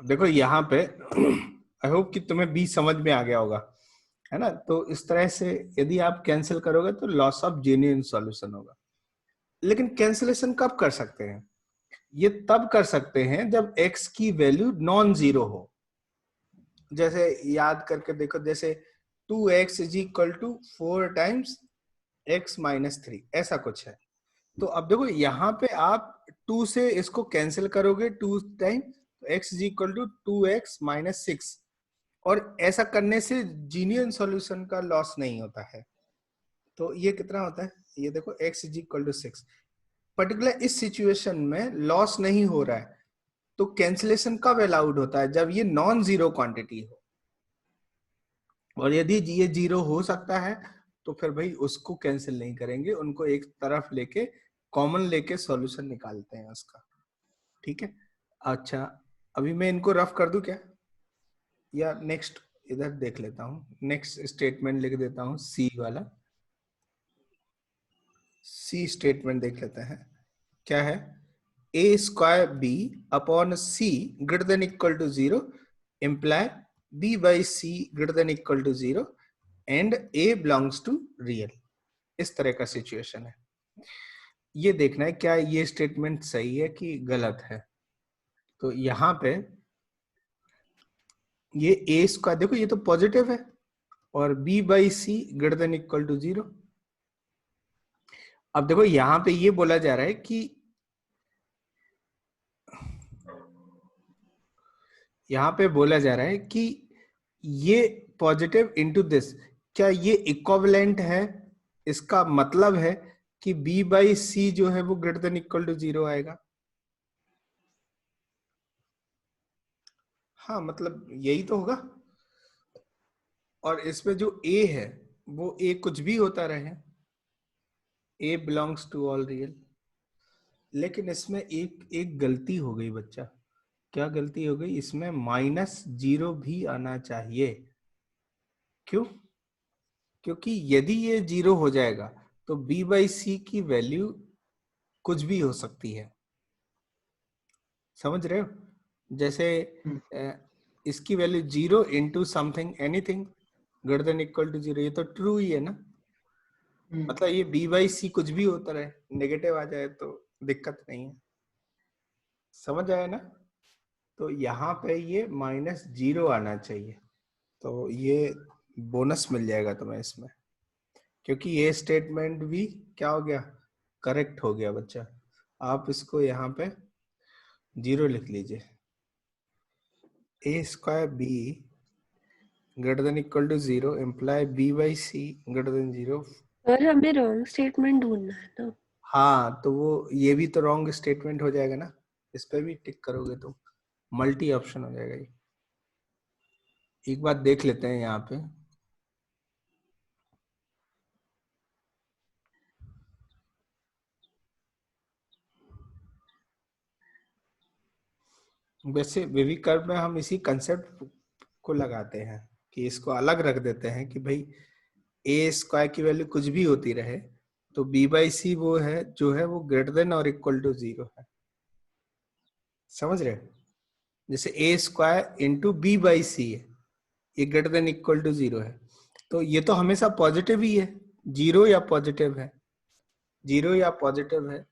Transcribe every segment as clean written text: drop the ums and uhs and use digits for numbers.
अब देखो यहाँ पे आई होप कि तुम्हें बी समझ में आ गया होगा, है ना। तो इस तरह से यदि आप कैंसिल करोगे तो लॉस ऑफ जेन्युइन सॉल्यूशन होगा। लेकिन कैंसिलेशन कब कर सकते हैं? ये तब कर सकते हैं जब x की वैल्यू नॉन जीरो हो। जैसे याद करके देखो, जैसे 2x is equal to 4 times x minus 3, ऐसा कुछ है। तो अब देखो यहाँ पे आप 2 से इसको कैंसिल करोगे 2 टाइम, तो x is equal to 2x minus 6, और ऐसा करने से जीनियन सॉल्यूशन का लॉस नहीं होता है। तो ये कितना होता है, ये देखो x is equal to 6। Particular इस सिचुएशन में लॉस नहीं हो रहा है, तो कैंसिलेशन कब अलाउड होता है? जब ये नॉन जीरो क्वांटिटी हो। और यदि ये जीरो हो सकता है तो फिर भाई उसको कैंसिल नहीं करेंगे, उनको एक तरफ लेके कॉमन लेके सॉल्यूशन निकालते हैं उसका। ठीक है। अच्छा, अभी मैं इनको रफ कर दूं क्या, या नेक्स्ट इधर देख लेता हूँ, नेक्स्ट स्टेटमेंट लिख देता हूँ, सी वाला। सी स्टेटमेंट देख लेते हैं क्या है। A square B upon C greater than equal to zero imply B by C greater than equal to zero and A belongs to real. इस तरह का सिचुएशन है। ये देखना है क्या ये स्टेटमेंट सही है कि गलत है। तो यहाँ पे ये ए स्क्वायर देखो, ये तो पॉजिटिव है, और b by C greater than equal to zero. अब देखो यहाँ पे ये बोला जा रहा है कि यहाँ पे बोला जा रहा है कि ये पॉजिटिव इंटू दिस, क्या ये इक्विवेलेंट है? इसका मतलब है कि b बाई सी जो है वो greater than equal to zero आएगा। हाँ, मतलब यही तो होगा। और इसमें जो a है वो a कुछ भी होता रहे, a belongs to all real. लेकिन इसमें एक गलती हो गई बच्चा। क्या गलती हो गई? इसमें माइनस जीरो भी आना चाहिए। क्यों? क्योंकि यदि ये जीरो हो जाएगा तो b बाई सी की वैल्यू कुछ भी हो सकती है। समझ रहे हो? जैसे इसकी value zero into something anything greater than equal to zero, ये तो ट्रू ही है ना। मतलब ये b बाई सी कुछ भी होता रहे, नेगेटिव आ जाए तो दिक्कत नहीं है। समझ आया ना? तो यहाँ पे ये माइनस जीरो आना चाहिए, तो ये बोनस मिल जाएगा तुम्हें इसमें, क्योंकि ये स्टेटमेंट भी क्या हो गया, करेक्ट हो गया बच्चा। आप इसको यहाँ पे जीरो लिख लीजिए। A square B greater than equal to zero imply B by C greater than zero. और हमें रॉन्ग स्टेटमेंट ढूंढना है ना। हाँ, तो वो ये भी तो रॉन्ग स्टेटमेंट हो जाएगा ना। इस पे भी टिक करोगे तो मल्टी ऑप्शन हो जाएगा ये। एक बात देख लेते हैं यहाँ पे। वैसे विवि कर्व में हम इसी कंसेप्ट को लगाते हैं कि इसको अलग रख देते हैं कि भाई ए स्क्वायर की वैल्यू कुछ भी होती रहे, तो बी बाई सी वो है जो है वो ग्रेटर देन और इक्वल टू जीरो है। समझ रहे हो? जैसे a square into b by c है, ये greater than equal to zero है, तो ये तो हमेशा पॉजिटिव ही है। जीरो या पॉजिटिव है, जीरो या पॉजिटिव है,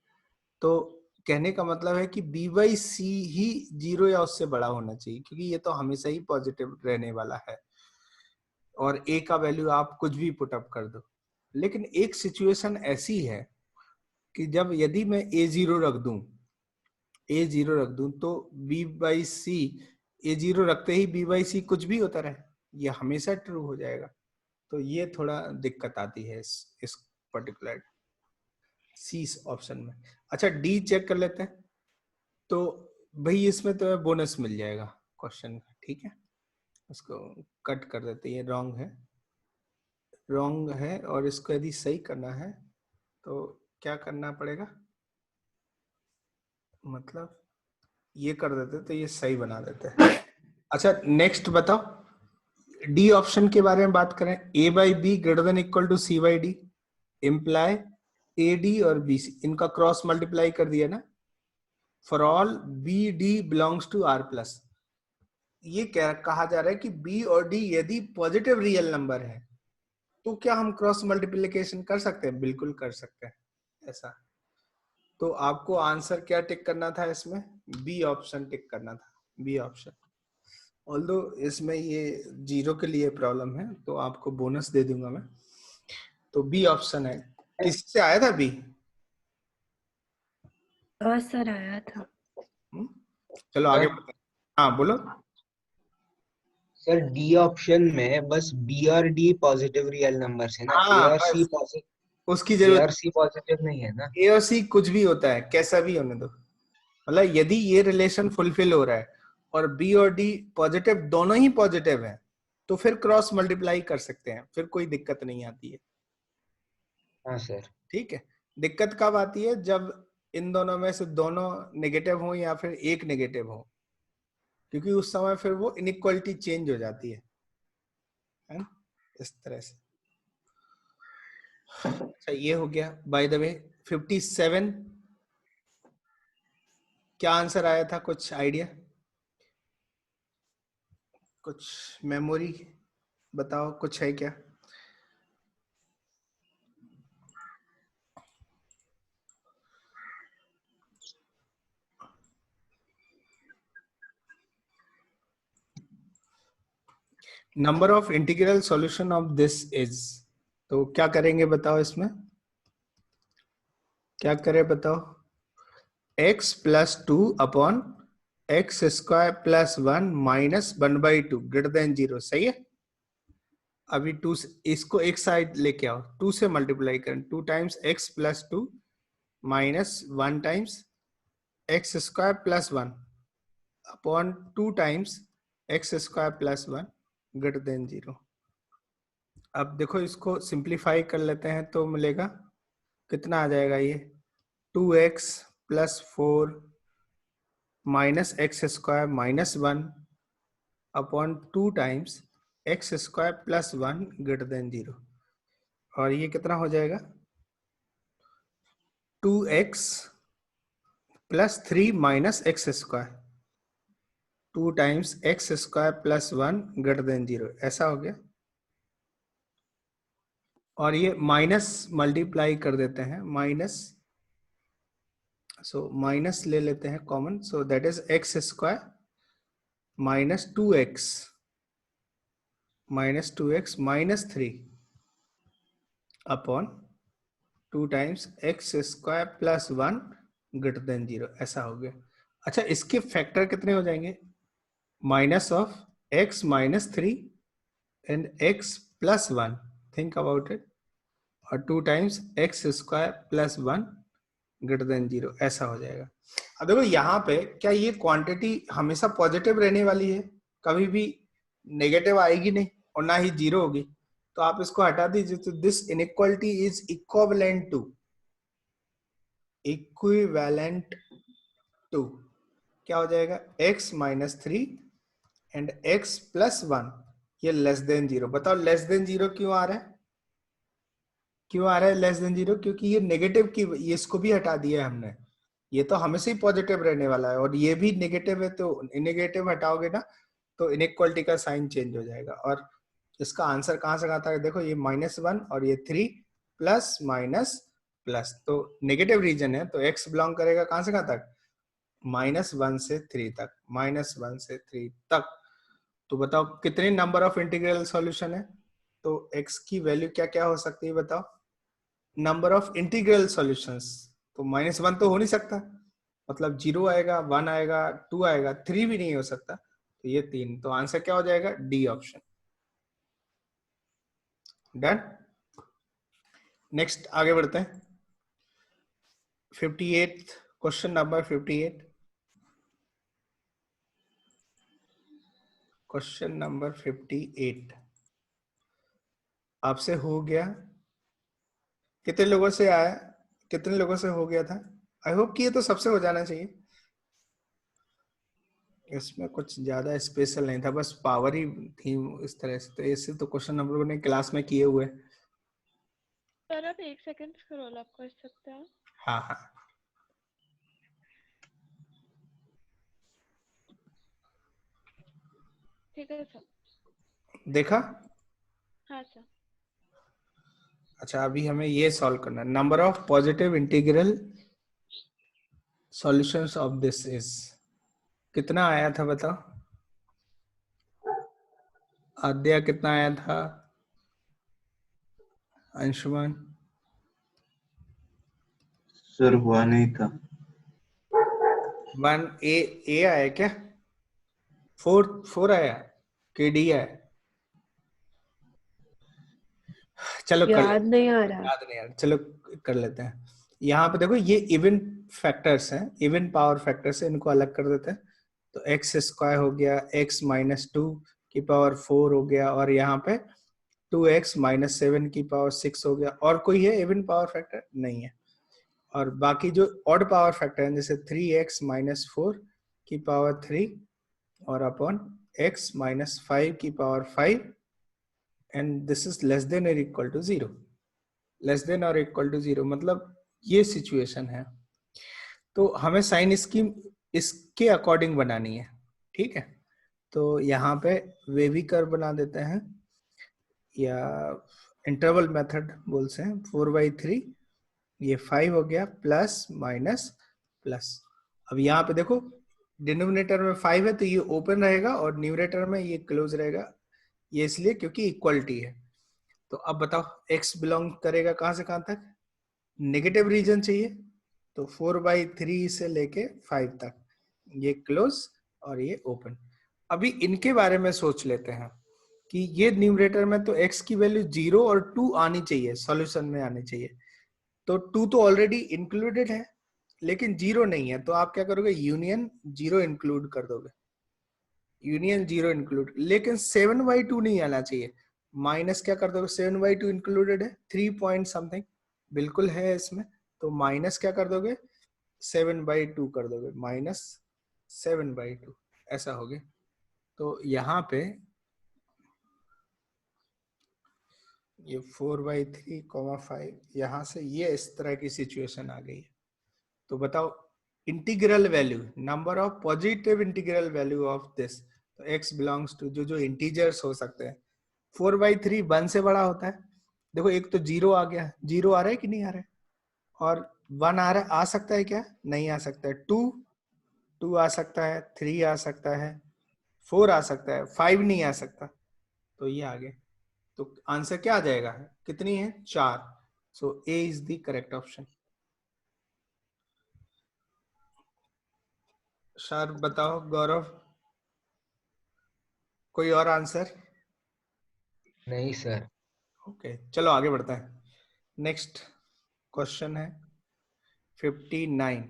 तो कहने का मतलब है कि बी बाई सी ही जीरो या उससे बड़ा होना चाहिए, क्योंकि ये तो हमेशा ही पॉजिटिव रहने वाला है। और ए का वैल्यू आप कुछ भी पुटअप कर दो। लेकिन एक सिचुएशन ऐसी है कि जब यदि मैं ए जीरो रख दूं तो b by c, a zero रखते ही बी बाई सी कुछ भी होता रहे, ये हमेशा ट्रू हो जाएगा। तो ये थोड़ा दिक्कत आती है इस पर्टिकुलर सी ऑप्शन में। अच्छा, डी चेक कर लेते हैं। तो भाई इसमें तो बोनस मिल जाएगा क्वेश्चन का, ठीक है। उसको कट कर देते हैं, ये रॉन्ग है। और इसको यदि सही करना है तो क्या करना पड़ेगा, मतलब ये कर देते तो ये सही बना देते हैं। अच्छा, नेक्स्ट बताओ। डी ऑप्शन के बारे में बात करें, A by B greater than equal to C by D imply A D और बी सी, इनका क्रॉस मल्टीप्लाई कर दिया ना। For all B D belongs to R plus, ये क्या कहा जा रहा है कि बी और डी यदि पॉजिटिव रियल नंबर है तो क्या हम क्रॉस मल्टीप्लिकेशन कर सकते हैं? बिल्कुल कर सकते हैं ऐसा। तो आपको आंसर क्या टिक करना था इसमें? बी ऑप्शन टिक करना था, बी ऑप्शन। ऑल्दो इसमें ये 0 के लिए प्रॉब्लम है तो आपको बोनस दे दूंगा मैं। तो बी ऑप्शन है। किसी से आया था बी? हाँ सर आया था। चलो आगे बढ़ते हैं। हाँ बोलो। सर डी ऑप्शन में बस बी और डी पॉजिटिव रियल नंबर है ना, ए हाँ और सी बस उसकी ए जरूरत। और सी पॉजिटिव नहीं है ना। ए और सी कुछ भी होता है, कैसा भी होने दो। मतलब यदि ये रिलेशन फुलफिल हो रहा है और बी और डी पॉजिटिव, दोनों ही पॉजिटिव है, तो फिर क्रॉस मल्टीप्लाई कर सकते हैं, फिर कोई दिक्कत नहीं आती है। हाँ सर। ठीक है। दिक्कत कब आती है? जब इन दोनों में से दोनों नेगेटिव हो या फिर एक नेगेटिव हो, क्योंकि उस समय फिर वो इनइक्वालिटी चेंज हो जाती है ना? इस तरह से। अच्छा ये हो गया। बाय द वे 57 क्या आंसर आया था? कुछ आइडिया, कुछ मेमोरी बताओ, कुछ है क्या? Number of integral solution of this is. तो क्या करेंगे बताओ इसमें, क्या करें बताओ? x plus 2 upon x square plus 1 minus 1/2 greater than 0। सही है। अभी 2 इसको एक साइड लेके आओ, 2 से मल्टीप्लाई करें। 2 times x plus 2 minus 1 times x square plus 1 upon 2 times x square plus 1 greater than 0। अब देखो इसको सिंप्लीफाई कर लेते हैं तो मिलेगा कितना आ जाएगा ये? 2x plus 4 minus x square minus 1 upon 2 times x square plus 1 greater than 0। और ये कितना हो जाएगा? 2x plus 3 minus x square 2 times x square plus 1 greater than 0। ऐसा हो गया। और ये माइनस मल्टीप्लाई कर देते हैं, माइनस, सो माइनस ले लेते हैं common, so that is x square minus 2x minus 3 upon 2 times x square plus 1 greater than 0। ऐसा हो गया। अच्छा इसके फैक्टर कितने हो जाएंगे? Minus of x minus 3 and x plus 1, think about it, और 2 times x square plus 1 greater than 0। ऐसा हो जाएगा। अब देखो यहाँ पे क्या ये क्वांटिटी हमेशा पॉजिटिव रहने वाली है? कभी भी नेगेटिव आएगी नहीं और ना ही 0 होगी। तो आप इसको हटा दीजिए। तो this inequality is equivalent to क्या हो जाएगा? x minus 3 and x plus 1, ये लेस देन 0। बताओ लेस देन 0 क्यों आ रहा है? क्यों आ रहा है लेस देन 0? क्योंकि ये नेगेटिव की, ये इसको भी हटा दिया है हमने। ये तो हमेशा ही पॉजिटिव रहने वाला है और ये भी नेगेटिव है, तो नेगेटिव हटाओगे ना तो इनइक्वालिटी का साइन चेंज हो जाएगा। और इसका आंसर कहां से आता है? देखो ये -1 और ये 3 प्लस माइनस प्लस, तो नेगेटिव रीजन है तो x बिलोंग करेगा कहां से कहां तक? -1 से 3 तक, -1 से 3 तक। तो बताओ कितने नंबर ऑफ इंटीग्रल सॉल्यूशन है? तो x की वैल्यू क्या क्या हो सकती है बताओ? नंबर ऑफ इंटीग्रल सॉल्यूशंस, तो -1 तो हो नहीं सकता, मतलब 0 आएगा, 1 आएगा, 2 आएगा, 3 भी नहीं हो सकता, तो ये 3। तो आंसर क्या हो जाएगा? D option. डन। नेक्स्ट आगे बढ़ते हैं। 58 क्वेश्चन नंबर 58। क्वेश्चन नंबर 58 आपसे हो गया? कितने लोगों से आया? कितने लोगों से हो गया था? आई होप कि ये तो सबसे हो जाना चाहिए। इसमें कुछ ज्यादा स्पेशल नहीं था, बस पावर ही थी इस तरह से। तो ऐसे तो क्वेश्चन हम लोगों ने क्लास में किए हुए। सर आप 1 सेकंड स्क्रॉल अप कर सकते हैं? हाँ हाँ। ठीक है सर। देखा? हाँ सर। अच्छा, अभी हमें ये सॉल्व करना है। Number of positive integral solutions of this is, कितना आया था बताओ? आद्या कितना आया था? अंशुमान? सर हुआ नहीं था। 1 ए आया क्या? 4 आया के डी आया? चलो कर याद लेते नहीं आ रहा। याद नहीं यार, चलो कर लेते हैं। यहाँ पे देखो ये इवन फैक्टर्स हैं, इवन पावर फैक्टर्स है, इनको अलग कर देते हैं। तो एक्स स्क्वायर हो गया, एक्स माइनस 2 की पावर 4 हो गया, और यहाँ पे 2x माइनस 7 की पावर 6 हो गया। और कोई है इवन पावर फैक्टर? नहीं है। और बाकी जो ऑड पावर फैक्टर है, जैसे 3x माइनस 4 की पावर 3 और अपॉन x माइनस 5 की power 5, and this is less than और इक्वल टू 0। लेस देन और इक्वल टू 0 मतलब ये सिचुएशन है। तो हमें साइन स्कीम इसके अकॉर्डिंग बनानी है, ठीक है? तो यहाँ पे वेवी कर्व बना देते हैं, या इंटरवल मेथड बोलते हैं। 4/3, ये 5 हो गया, प्लस माइनस प्लस। अब यहाँ पे देखो डिनोमिनेटर में 5 है तो ये ओपन रहेगा, और न्यूमरेटर में ये क्लोज रहेगा। ये इसलिए क्योंकि इक्वलिटी है। तो अब बताओ x बिलोंग करेगा कहां से कहां तक? नेगेटिव रीजन चाहिए, तो 4/3 से लेके 5 तक ये क्लोज और ये ओपन। अभी इनके बारे में सोच लेते हैं कि ये न्यूमरेटर में तो x की वैल्यू 0 और 2 आनी चाहिए, सॉल्यूशन में आनी चाहिए। तो 2 तो ऑलरेडी इंक्लूडेड है, लेकिन 0 नहीं है। तो आप क्या करोगे? यूनियन 0 इंक्लूड कर दोगे, यूनियन 0 इंक्लूड। लेकिन 7/2 नहीं आना चाहिए। माइनस क्या कर दोगे? 7/2 इंक्लूडेड है, 3 पॉइंट समथिंग बिल्कुल है इसमें। तो माइनस क्या कर दोगे? 7/2 कर दोगे, माइनस 7/2 ऐसा हो गया। तो यहाँ पे ये 4/3, 5, यहाँ से ये इस तरह की सिचुएशन आ गई है। तो बताओ integral value, number of positive integral value of this. तो x बिलोंग्स टू जो जो इंटीजर्स हो सकते हैं। 4/3 1 से बड़ा होता है। देखो एक तो 0 आ गया, 0 आ रहा है कि नहीं आ रहा है? और 1 आ रहा है, आ सकता है क्या? नहीं आ सकता है। 2 आ सकता है, 3 आ सकता है, 4 आ सकता है, 5 नहीं आ सकता। तो ये आ गया। तो आंसर क्या आ जाएगा? कितनी है? 4। So A is the correct option. Sir बताओ गौरव, कोई और आंसर? नहीं सर। ओके, चलो आगे बढ़ते हैं। नेक्स्ट क्वेश्चन है 59।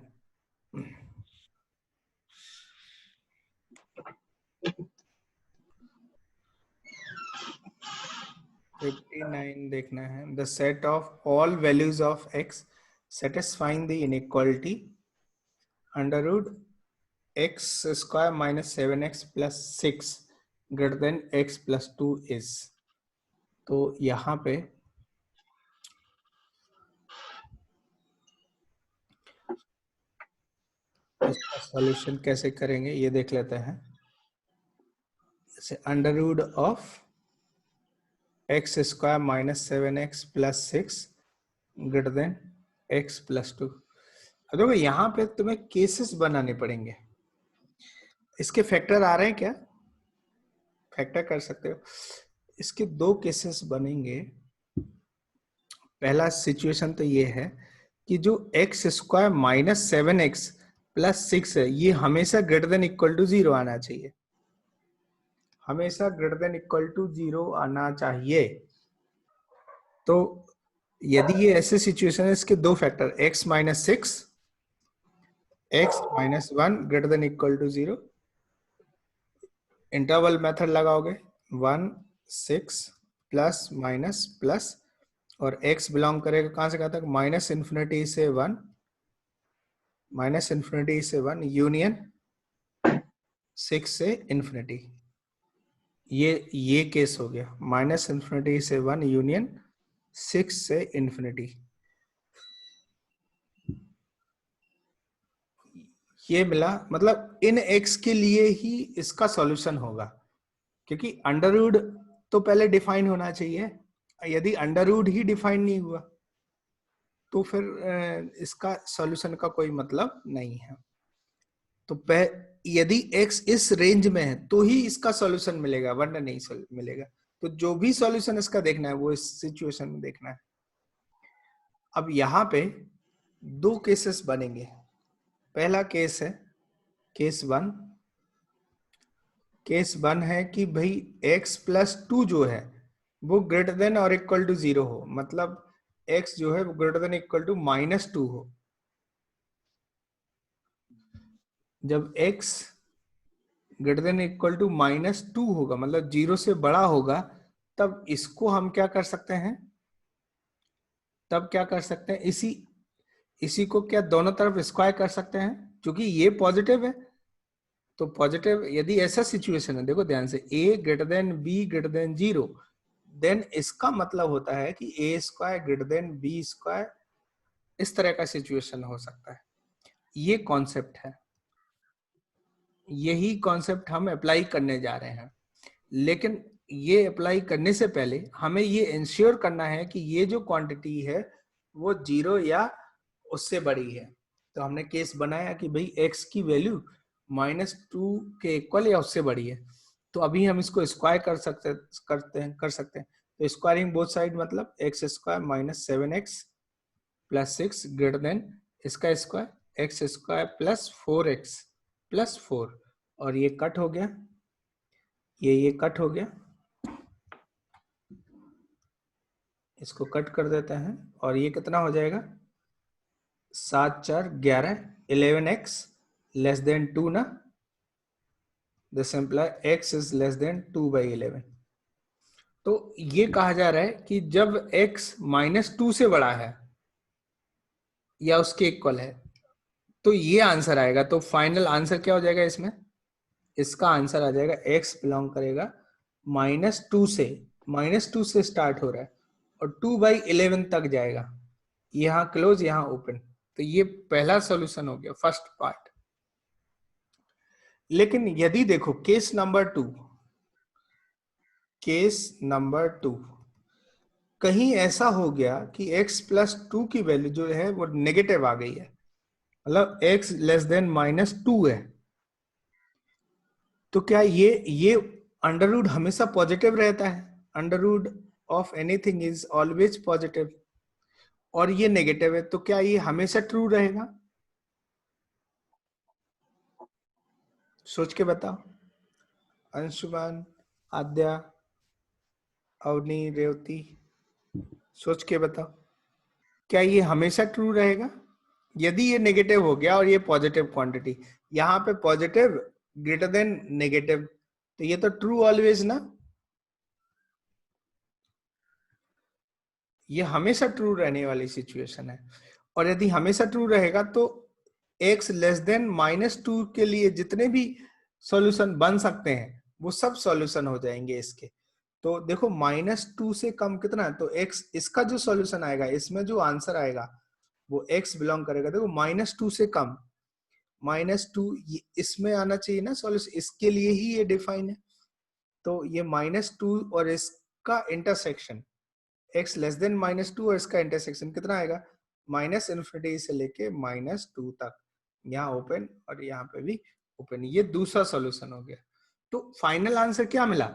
59 देखना है। The set of all values of x satisfying the inequality under root x square minus 7x plus 6 greater than x plus 2 is. तो यहाँ पे इसका सॉल्यूशन कैसे करेंगे ये देख लेते हैं। जैसे under root of x square minus 7x plus 6 greater than x plus 2। अब देखो यहाँ पे तुम्हें केसेस बनाने पड़ेंगे। इसके फैक्टर आ रहे हैं क्या? फैक्टर कर सकते हो। इसके 2 केसेस बनेंगे। पहला सिचुएशन तो ये है कि जो x square minus 7x plus 6 है, ये हमेशा ग्रेटर देन इक्वल टू 0 आना चाहिए। हमेशा ग्रेटर देन इक्वल टू 0 आना चाहिए। तो यदि ये ऐसे सिचुएशन है, इसके 2 factor x minus 6, x minus 1 greater than equal to 0, interval method लगाओगे 1 6 प्लस माइनस प्लस, और x बिलोंग करेगा कहां से कहां तक? माइनस इन्फिनिटी से 1, माइनस इन्फिनिटी से 1 यूनियन 6 से इन्फिनिटी। ये केस हो गया, माइनस इन्फिनिटी से 1 यूनियन 6 से इन्फिनिटी। ये मिला, मतलब इन x के लिए ही इसका सॉल्यूशन होगा, क्योंकि अंडर रूट तो पहले डिफाइन होना चाहिए। यदि अंडर रूट ही डिफाइन नहीं हुआ तो फिर इसका सॉल्यूशन का कोई मतलब नहीं है। तो यदि x इस रेंज में है तो ही इसका सॉल्यूशन मिलेगा, वरना नहीं मिलेगा। तो जो भी सॉल्यूशन इसका देखना है वो इस सिचुएशन में देखना है। अब यहाँ पे दो केसेस बनेंगे। पहला केस है केस वन। केस वन है कि भाई x+2 जो है वो ग्रेटर देन और इक्वल टू 0 हो, मतलब x जो है वो ग्रेटर देन इक्वल टू -2 हो। जब x greater than equal to -2 होगा, मतलब 0 से बड़ा होगा, तब इसको हम क्या कर सकते हैं, तब क्या कर सकते हैं, इसी को क्या दोनों तरफ स्क्वायर कर सकते हैं, क्योंकि ये पॉजिटिव है। तो पॉजिटिव, यदि ऐसा सिचुएशन है, देखो ध्यान से, a greater than b greater than 0, then इसका मतलब होता है कि a² ग्रेटर देन b², इस तरह का सिचुएशन हो सकता है। ये कॉन्सेप्ट है, यही कॉन्सेप्ट हम अप्लाई करने जा रहे हैं। लेकिन ये अप्लाई करने से पहले हमें ये इंश्योर करना है कि ये जो क्वांटिटी है वो 0 या उससे बड़ी है। तो हमने केस बनाया कि भाई x की वैल्यू -2 के इक्वल या उससे बड़ी है। तो अभी हम इसको स्क्वायर कर सकते हैं। तो स्क्वायरिंग बोथ साइड मतलब x² - 7x + 6 ग्रेटर देन इसका स्क्वायर x² + 4x + 4, और ये कट हो गया, ये कट हो गया, इसको कट कर देते हैं, और ये कितना हो जाएगा, 7 4 11, 11x < 2 ना, दिस इम्प्लाई x इज <2/11। तो ये कहा जा रहा है कि जब x -2 से बड़ा है या उसके इक्वल है तो ये आंसर आएगा। तो फाइनल आंसर क्या हो जाएगा इसमें, इसका आंसर आ जाएगा x बिलोंग करेगा -2 से स्टार्ट हो रहा है और 2/11 तक जाएगा, यहाँ क्लोज यहाँ ओपन। तो ये पहला सॉल्यूशन हो गया, फर्स्ट पार्ट। लेकिन यदि देखो केस नंबर 2, कहीं ऐसा हो गया कि x+2 की वैल्यू जो है वो नेगेटिव आ गई है, मतलब x <-2 है, तो क्या ये अंडर रूट हमेशा पॉजिटिव रहता है? Under root of anything is always positive, और ये नेगेटिव है, तो क्या ये हमेशा ट्रू रहेगा? सोच के बताओ, अंशुमान, आद्या, अवनी, रेवती, सोच के बताओ, क्या ये हमेशा ट्रू रहेगा? यदि ये नेगेटिव हो गया और ये पॉजिटिव क्वांटिटी, यहाँ पे पॉजिटिव ग्रेटर देन नेगेटिव, तो ये तो ट्रू ऑलवेज ना, ये हमेशा ट्रू रहने वाली सिचुएशन है। और यदि हमेशा ट्रू रहेगा तो x <-2 के लिए जितने भी सॉल्यूशन बन सकते हैं वो सब सॉल्यूशन हो जाएंगे इसके। तो देखो -2 से कम कितना है, तो x, इसका जो सॉल्यूशन आएगा, इसमें जो आंसर आएगा वो x बिलोंग करेगा, देखो -2 से कम, -2 इसमें आना चाहिए ना सॉल्यूशन, इसके लिए ही ये डिफाइन है। तो ये -2 और इसका इंटरसेक्शन x <-2 और इसका इंटरसेक्शन कितना आएगा, -∞ से लेके -2 तक, यहाँ ओपन और यहाँ पे भी ओपन। ये दूसरा सॉल्यूशन हो गया। तो फाइनल आंसर क्या मिला?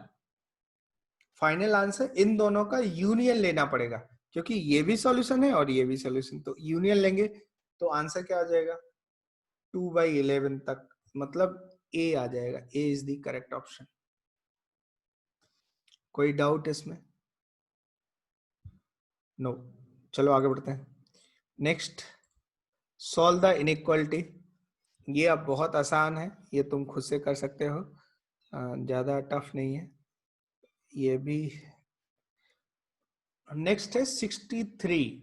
फाइनल आंसर इन दोनों का यूनियन लेना पड़ेगा, क्योंकि ये भी सॉल्यूशन है और ये भी सॉल्यूशन, तो यूनियन लेंगे तो आंसर क्या आ जाएगा, 2/11 तक, मतलब ए आ जाएगा, ए इज द करेक्ट ऑप्शन। कोई डाउट इसमें? नो। चलो आगे बढ़ते हैं। Next, solve the inequality. ये अब बहुत आसान है, ये तुम खुद से कर सकते हो, ज्यादा टफ नहीं है ये भी। नेक्स्ट है 63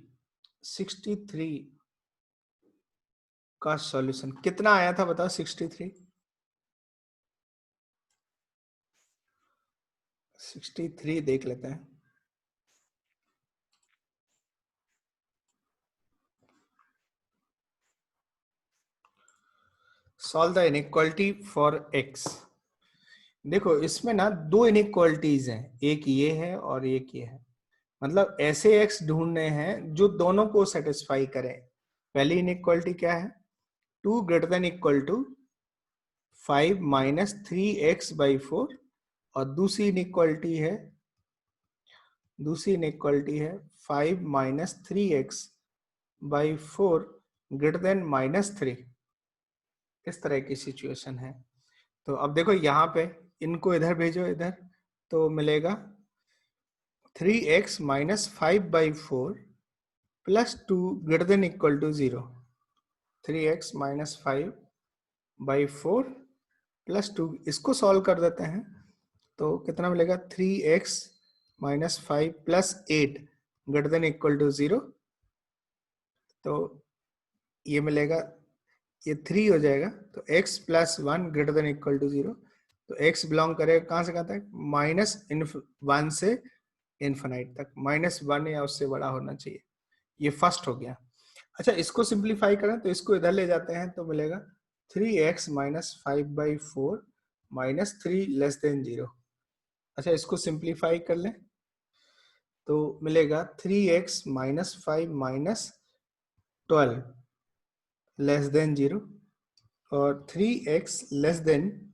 का सॉल्यूशन कितना आया था बताओ? 63 देख लेते हैं। Solve the inequality for x. देखो इसमें ना दो इनइक्वालिटीज हैं, एक ये है और एक ये है। मतलब ऐसे एक्स ढूंढने हैं जो दोनों को सेटिस्फाई करें। पहली इनइक्वालिटी क्या है, 2 greater than equal to 5 minus 3x/4, और दूसरी इनइक्वालिटी है 5 माइनस 3x/4 ग्रेटर देन -3। इस तरह की सिचुएशन है। तो अब देखो यहाँ पे इनको इधर भेजो, इधर तो मिलेगा 3x minus 5/4 plus 2 greater than equal to 0। 3x minus 5/4 plus 2, इसको सॉल्व कर देते हैं तो कितना मिलेगा, 3x minus 5 plus 8 greater than equal to 0। तो ये मिलेगा, ये 3 हो जाएगा, तो x plus 1 greater than equal to 0। तो x बिलोंग करेगा कहाँ से कहाँ तक, -1 से इन्फिनाइट तक, -1 या उससे बड़ा होना चाहिए। ये फर्स्ट हो गया। अच्छा, इसको सिंप्लीफाई करें तो इसको इधर ले जाते हैं तो मिलेगा 3x minus 5/4 minus 3 less than 0। अच्छा, इसको सिंप्लीफाई कर लें तो मिलेगा 3x minus 5 minus 12 less than 0, और 3x less than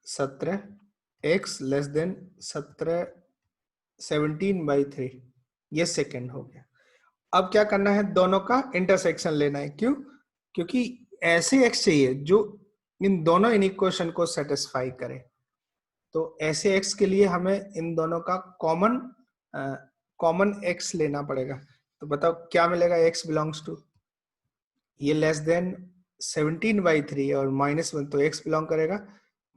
17, x less then 17/3। ये सेकेंड हो गया। अब क्या करना है, दोनों का इंटरसेक्शन लेना है। क्यों? क्योंकि ऐसे x चाहिए जो इन दोनों इनइक्वेशन को सेटिस्फाई करे। तो ऐसे x के लिए हमें इन दोनों का कॉमन x लेना पड़ेगा। तो बताओ क्या मिलेगा, x बिलोंग्स टू, ये लेस देन 17/3 और -1, तो x बिलोंग करेगा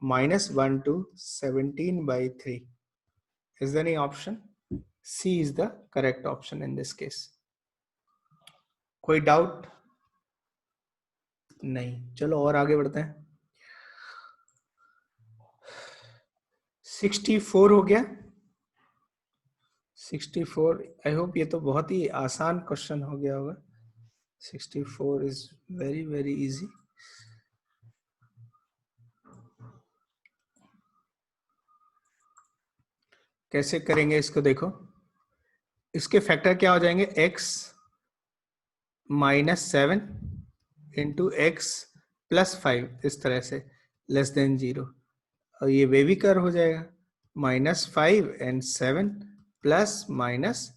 -1 to 17/3। Is there any option? C is the correct option in this case. कोई डाउट नहीं? चलो और आगे बढ़ते हैं। 64 हो गया। 64, आई होप ये तो बहुत ही आसान क्वेश्चन हो गया होगा। 64 इज वेरी वेरी इजी। कैसे करेंगे इसको, देखो इसके फैक्टर क्या हो जाएंगे, x -7 इंटू x प्लस 5, इस तरह से लेस देन 0, और ये वे भी कर हो जाएगा -5 and 7 प्लस माइनस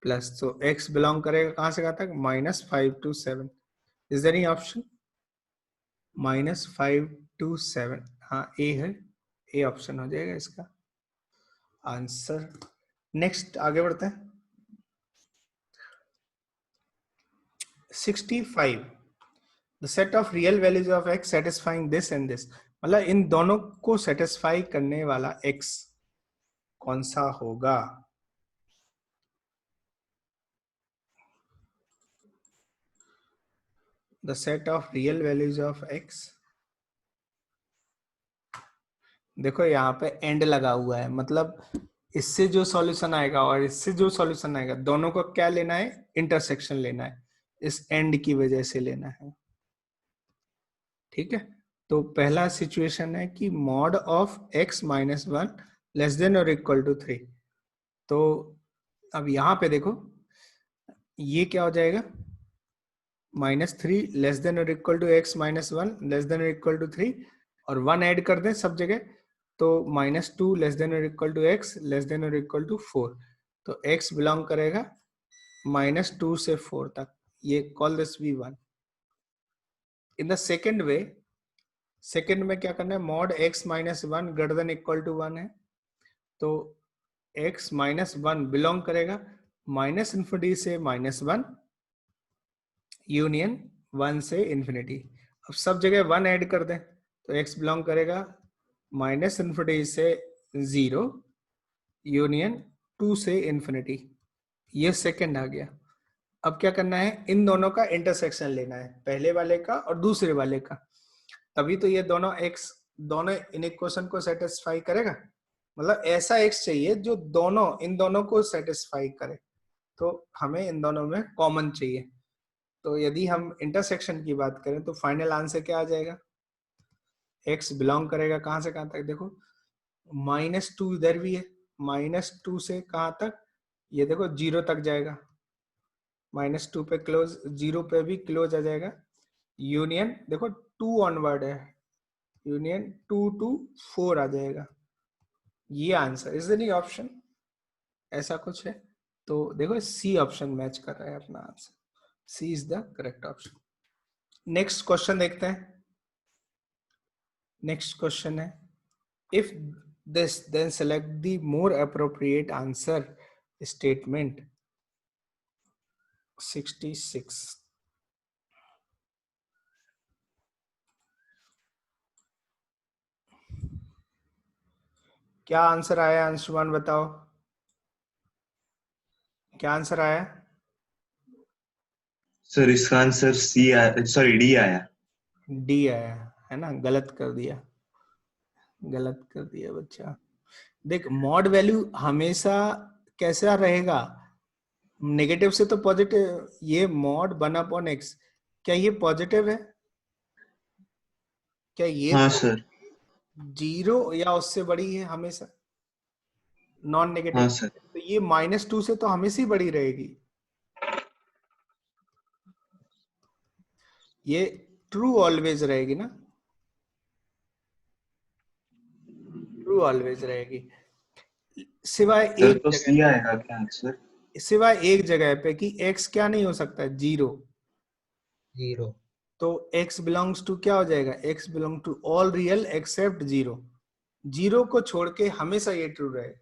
प्लस। तो x बिलोंग करेगा कहां से कहां तक, -5 to 7। Is there any option, -5 to 7? हाँ, ए है, ए ऑप्शन हो जाएगा इसका आंसर। नेक्स्ट आगे बढ़ते हैं। 65, the set of real values of x satisfying this and this, मतलब इन दोनों को सेटिस्फाई करने वाला x कौन सा होगा। The set of real values of x, देखो यहाँ पे एंड लगा हुआ है, मतलब इससे जो सॉल्यूशन आएगा और इससे जो सॉल्यूशन आएगा, दोनों को क्या लेना है, इंटरसेक्शन लेना है, इस एंड की वजह से लेना है। ठीक है, तो पहला सिचुएशन है कि mod of x minus 1 less than और इक्वल टू 3। तो अब यहाँ पे देखो ये क्या हो जाएगा, -3 लेस देन और equal to x minus 1 less than और इक्वल टू 3, और 1 ऐड कर दें सब जगह, तो -2 लेस देन और equal to x less than और इक्वल टू 4। तो x बिलोंग करेगा -2 से 4 तक। ये call this v1। In the second way, second में क्या करना है, mod x minus 1 greater than equal to 1 है, तो x माइनस 1 बिलोंग करेगा -∞ से -1 यूनियन 1 से इन्फिनिटी। अब सब जगह 1 ऐड कर दें तो x बिलोंग करेगा -∞ से 0 यूनियन 2 से इन्फिनिटी। ये सेकंड आ गया। अब क्या करना है, इन दोनों का इंटरसेक्शन लेना है, पहले वाले का और दूसरे वाले का, तभी तो ये दोनों x दोनों इन इक्वेशन को सेटिस्फाई करेगा। मतलब ऐसा x चाहिए जो दोनों इन दोनों को सेटिस्फाई करे, तो हमें इन दोनों में कॉमन चाहिए। तो यदि हम इंटरसेक्शन की बात करें तो फाइनल आंसर क्या आ जाएगा, x बिलोंग करेगा कहां से कहां तक, देखो -2 इधर भी है, -2 से कहां तक, ये देखो 0 तक जाएगा, -2 पे क्लोज, 0 पे भी क्लोज आ जाएगा, यूनियन देखो 2 ऑनवर्ड है, यूनियन 2 to 4 आ जाएगा। ये आंसर इज एनी ऑप्शन, ऐसा कुछ है? तो देखो सी ऑप्शन मैच कर रहा है अपना answer, c is the correct option. Next question देखते हैं। नेक्स्ट क्वेश्चन है, if this then select the more appropriate answer statement. 66। क्या आंसर आया अंशुमान, बताओ क्या आंसर आया? सर इसका आंसर सी आया, सॉरी डी आया। डी आया है ना, गलत कर दिया, गलत कर दिया बच्चा। देख मॉड वैल्यू हमेशा कैसा रहेगा, नेगेटिव से तो पॉजिटिव, ये मॉड 1/x, क्या ये पॉजिटिव है? क्या ये हाँ सर। 0 या उससे बड़ी है हमेशा, नॉन नेगेटिव? हाँ सर। तो ये -2 से तो हमेशा ही बड़ी रहेगी, ये ट्रू ऑलवेज रहेगी ना, ट्रू ऑलवेज रहेगी, सिवाय सर एक तो जगह सी पे, आएगा क्या आंसर? सिवाय एक जगह पे कि x क्या नहीं हो सकता, 0। 0। तो x बिलोंग्स टू क्या हो जाएगा, x belong to all real except 0, 0 को छोड़ के हमेशा ये ट्रू रहेगा।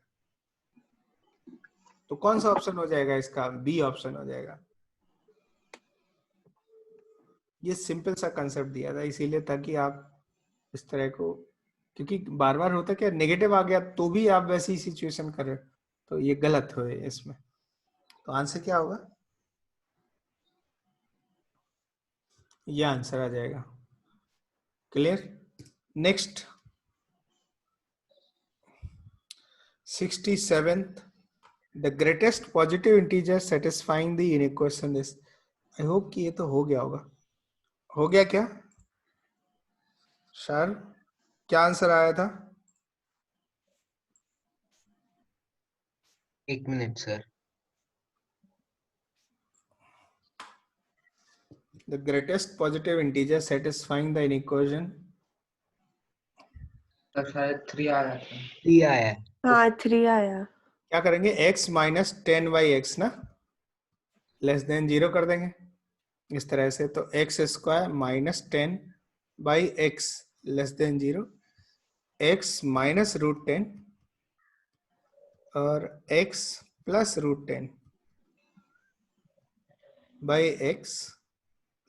तो कौन सा ऑप्शन हो जाएगा इसका, बी ऑप्शन हो जाएगा। ये सिंपल सा कंसेप्ट दिया था इसीलिए, ताकि आप इस तरह को, क्योंकि बार बार होता क्या, नेगेटिव आ गया तो भी आप वैसी सिचुएशन कर रहे हो, तो ये गलत हो इसमें। तो आंसर क्या होगा, ये आंसर आ जाएगा। Clear? Next 67th, the greatest positive integer satisfying the inequation is, I hope कि ये तो हो गया होगा, हो गया क्या सर? क्या आंसर आया था? 1 minute sir. The greatest positive integer satisfying the inequation, तो शायद 3 आया था। 3 आया है। हाँ 3 आया। क्या करेंगे, x माइनस 10/x ना, लेस देन 0 कर देंगे इस तरह से, तो x² minus 10/x less than 0, x minus √10 और x plus √10 by x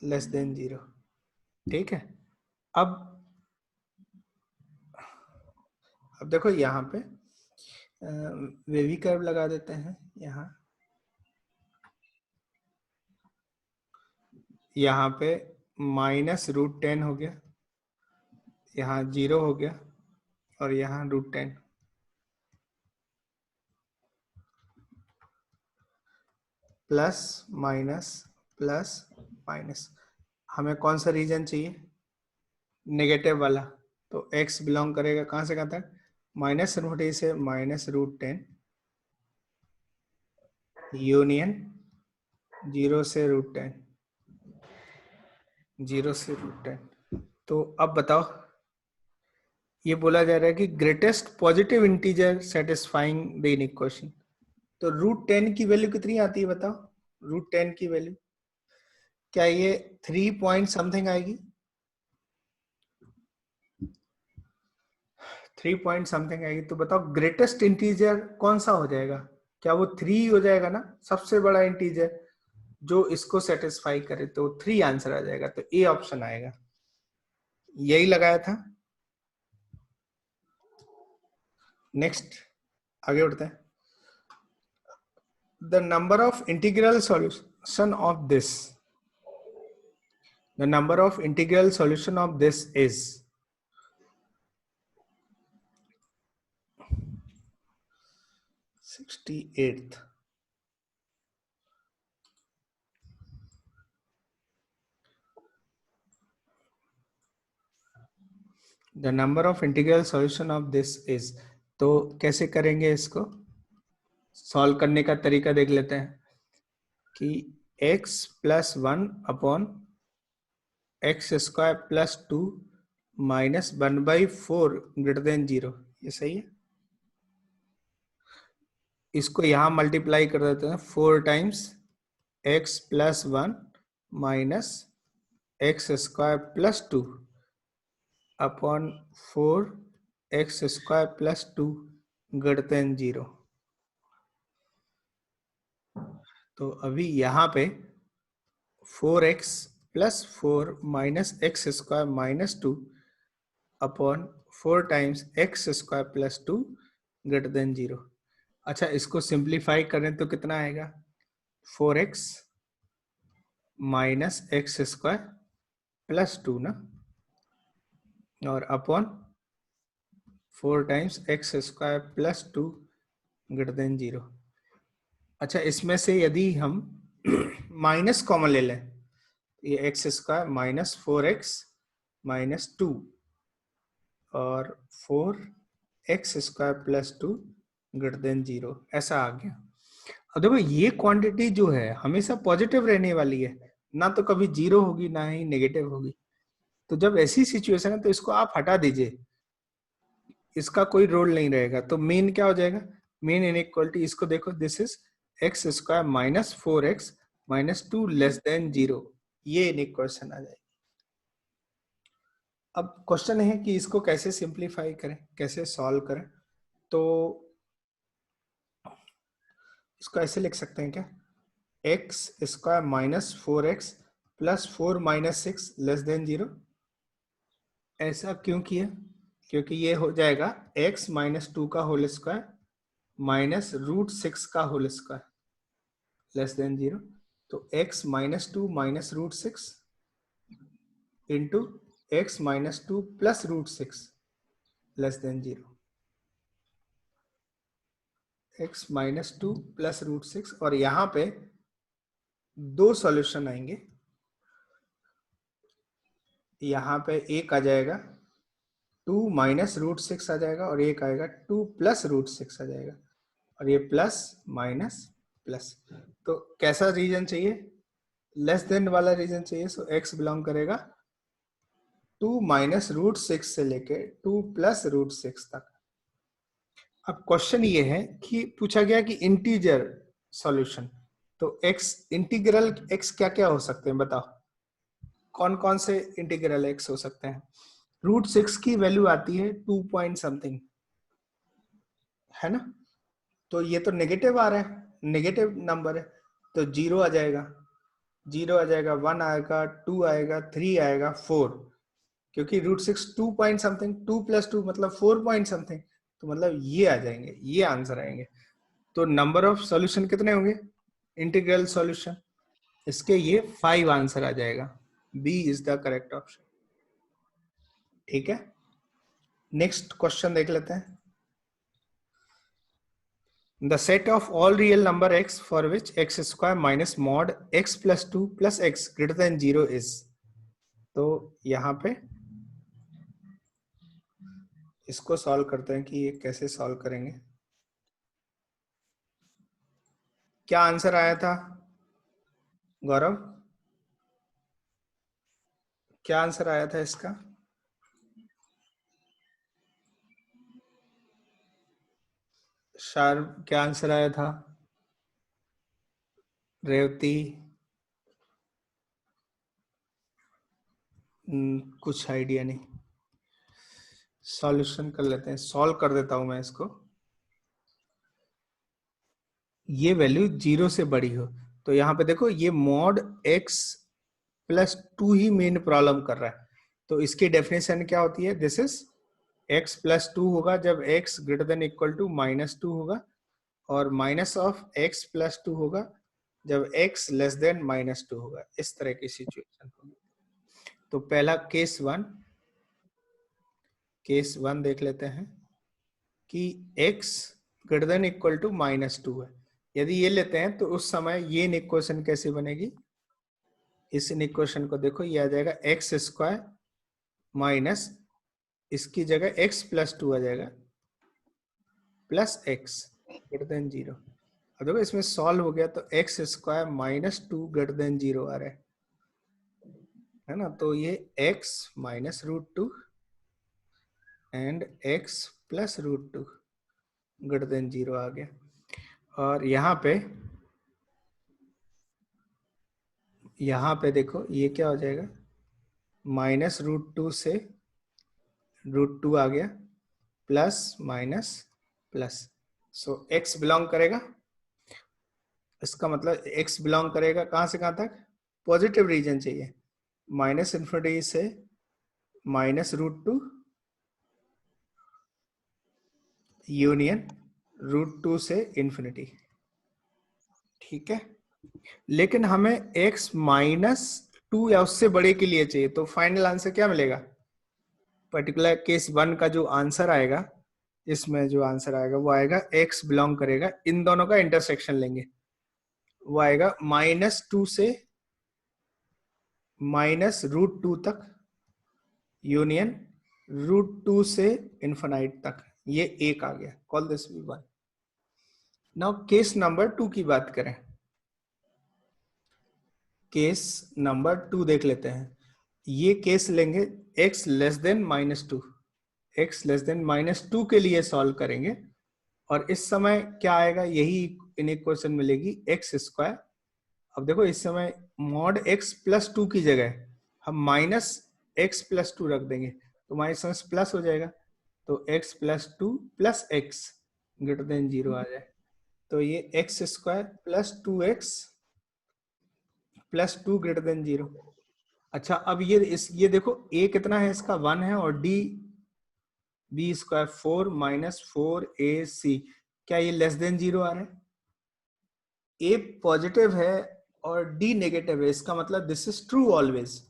less than 0। ठीक है, अब देखो यहाँ पे वेवी कर्व लगा देते हैं, यहाँ पे -√10 हो गया, यहाँ 0 हो गया, और यहाँ √10, प्लस माइनस प्लस माइनस। हमें कौन सा रीजन चाहिए, नेगेटिव वाला, तो x बिलोंग करेगा कहां से कहां तक, -√a से -√10, यूनियन 0 से √10, 0 से √10। तो अब बताओ, ये बोला जा रहा है कि greatest positive integer satisfying the equation, तो √10 की वैल्यू कितनी आती है बताओ, √10 की वैल्यू क्या ये 3 पॉइंट समथिंग आएगी, 3 पॉइंट समथिंग आएगी? तो बताओ ग्रेटेस्ट इंटीजर कौन सा हो जाएगा, क्या वो 3 हो जाएगा ना, सबसे बड़ा इंटीजर जो इसको सेटिस्फाई करे, तो 3 आंसर आ जाएगा, तो ए ऑप्शन आएगा, यही लगाया था। नेक्स्ट आगे बढ़ते हैं। The number of integral solution of this, the number of integral solution of this is 68th। The number of integral solution of this is, तो कैसे करेंगे इसको सॉल्व करने का तरीका देख लेते हैं कि x plus 1 upon x square plus 2 minus 1/4 greater than 0, ये सही है। इसको यहां मल्टीप्लाई कर देते हैं 4 times x plus 1 minus x square plus 2 upon 4 x square plus 2 greater than 0। तो अभी यहाँ पे 4x plus 4 minus x square minus 2 upon 4 times x square plus 2 greater than 0। अच्छा, इसको सिंप्लीफाई करें तो कितना आएगा 4x minus x square plus 2 ना, और upon 4 times x square plus 2 greater than 0। अच्छा, इसमें से यदि हम माइनस कॉमन ले लें, ये x square minus 4x minus 2 और 4x square plus 2 greater than 0, ऐसा आ गया। अब देखो ये क्वांटिटी जो है हमेशा पॉजिटिव रहने वाली है, ना तो कभी 0 होगी ना ही नेगेटिव होगी। तो जब ऐसी सिचुएशन है तो इसको आप हटा दीजिए, इसका कोई रोल नहीं रहेगा। तो मेन क्या हो जाएगा, मेन इनइक्वालिटी इसको देखो, this is x square minus 4x minus 2 less than 0, ये इनइक्वेशन आ जाएगी। अब क्वेश्चन है कि इसको कैसे सिंप्लीफाई करें, कैसे सॉल्व करें। तो इसको ऐसे लिख सकते हैं क्या, x square minus 4x plus 4 minus 6 less than 0। ऐसा क्यों किया, क्योंकि ये हो जाएगा x माइनस 2 का होल स्क्वायर माइनस रूट 6 का होल स्क्वायर लेस देन 0। तो x minus 2 minus root 6 into x minus 2 plus root 6 less than 0। x minus 2 plus root 6, और यहां पे दो सॉल्यूशन आएंगे। यहां पे एक आ जाएगा 2 माइनस रूट 6 आ जाएगा, और एक आएगा 2 प्लस रूट 6 आ जाएगा, और ये प्लस माइनस प्लस। तो कैसा रीजन चाहिए, लेस देन वाला रीजन चाहिए। सो x बिलोंग करेगा 2 माइनस रूट 6 से लेके 2 प्लस रूट 6 तक। अब क्वेश्चन ये है कि पूछा गया कि इंटीजर सॉल्यूशन, तो x इंटीग्रल x क्या क्या हो सकते हैं बताओ, कौन कौन से इंटीग्रल x हो सकते हैं। रूट 6 की वैल्यू आती है 2 पॉइंट समथिंग, है ना। तो ये तो नेगेटिव आ रहा है, नेगेटिव नंबर है, तो 0 आ जाएगा, 0 आ जाएगा, 1 आएगा, 2 आएगा, 3 आएगा, 4, क्योंकि रूट 6 2 पॉइंट समथिंग, 2 प्लस 2 मतलब 4 पॉइंट समथिंग, तो मतलब ये आ जाएंगे, ये आंसर आएंगे। तो नंबर ऑफ सॉल्यूशन कितने होंगे इंटीग्रल सॉल्यूशन, इसके ये 5 आंसर आ जाएगा। B is the correct option. ठीक है, नेक्स्ट क्वेश्चन देख लेते हैं। The set of all real number x for which x square minus mod x plus 2 plus x greater than 0 is, तो यहां पे इसको सॉल्व करते हैं कि ये कैसे सॉल्व करेंगे। क्या आंसर आया था गौरव, क्या आंसर आया था इसका। शार क्या आंसर आया था, रेवती कुछ आइडिया नहीं। सॉल्यूशन कर लेते हैं, सॉल्व कर देता हूं मैं इसको। ये वैल्यू 0 से बड़ी हो, तो यहाँ पे देखो ये मॉड x प्लस 2 ही मेन प्रॉब्लम कर रहा है। तो इसकी डेफिनेशन क्या होती है, दिस इज x प्लस 2 होगा जब x greater than equal to minus 2 होगा, और माइनस ऑफ x प्लस 2 होगा जब x लेस देन माइनस 2 होगा। इस तरह की सिचुएशन होगी। तो पहला केस 1 देख लेते हैं कि x greater than equal to minus 2 है। यदि ये लेते हैं तो उस समय ये इक्वेशन कैसे बनेगी, इस इक्वेशन को देखो, ये आ जाएगा एक्स स्क्वायर माइनस इसकी जगह x प्लस 2 आ जाएगा प्लस x ग्रेटर देन 0। अब देखो इसमें सॉल्व हो गया तो x square minus 2 greater than 0 आ रहा है ना। तो ये x minus √2 and x plus √2 greater than 0 आ गया। और यहाँ पे देखो ये क्या हो जाएगा, माइनस √2 से √2 आ गया प्लस माइनस प्लस। सो x बिलोंग करेगा, इसका मतलब x बिलोंग करेगा कहां से कहां तक, पॉजिटिव रीजन चाहिए, माइनस इन्फिनिटी से माइनस √2 यूनियन √2 से इन्फिनिटी। ठीक है, लेकिन हमें x माइनस 2 या उससे बड़े के लिए चाहिए, तो फाइनल आंसर क्या मिलेगा, पर्टिकुलर केस 1 का जो आंसर आएगा, इसमें जो आंसर आएगा वो आएगा x बिलोंग करेगा, इन दोनों का इंटरसेक्शन लेंगे, वो आएगा -2 से माइनस √2 तक यूनियन √2 से इन्फिनाइट तक, ये एक आ गया, कॉल दिस भी 1। नाउ केस नंबर 2 की बात करें, केस नंबर 2 देख लेते हैं। ये केस लेंगे x less then -2, x less then -2 के लिए सॉल्व करेंगे, और इस समय क्या आएगा, यही इक्वेशन मिलेगी x स्क्वायर। अब देखो इस समय मॉड x प्लस 2 की जगह हम माइनस x प्लस 2 रख देंगे, तो माइनस प्लस हो जाएगा, तो x plus 2 plus x greater than 0 आ जाए, तो ये x square plus 2x plus 2 greater than 0। अच्छा, अब ये देखो a कितना है इसका 1 है, और d b square 4 minus 4ac, क्या ये लेस देन 0 आ रहा है, a पॉजिटिव है और d नेगेटिव है, इसका मतलब this is true always,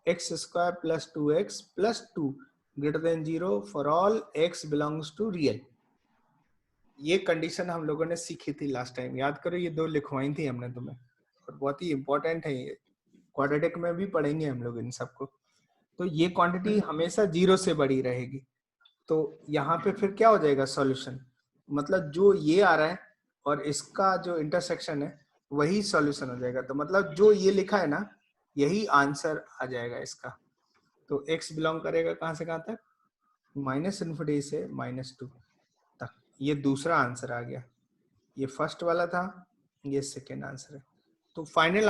x square plus 2x plus 2 greater than 0 for all x belongs to real. ये कंडीशन हम लोगों ने सीखी थी लास्ट टाइम, याद करो, ये 2 लिखवाई थी हमने तुम्हें, और बहुत ही इंपॉर्टेंट है, ये क्वाड्रेटिक में भी पढ़ेंगे हम लोग इन सबको। तो ये क्वांटिटी हमेशा 0 से बड़ी रहेगी, तो यहाँ पे फिर क्या हो जाएगा सॉल्यूशन, मतलब जो ये आ रहा है और इसका जो इंटरसेक्शन है वही सॉल्यूशन हो जाएगा, तो मतलब जो ये लिखा है ना यही आंसर आ जाएगा इसका। तो x बिलोंग करेगा कहां से कहां तक, माइनस इन्फिनिटी से -2 तक, ये दूसरा आंसर आ गया, ये फर्स्ट वाला था, ये सेकेंड आंसर है। तो फाइनल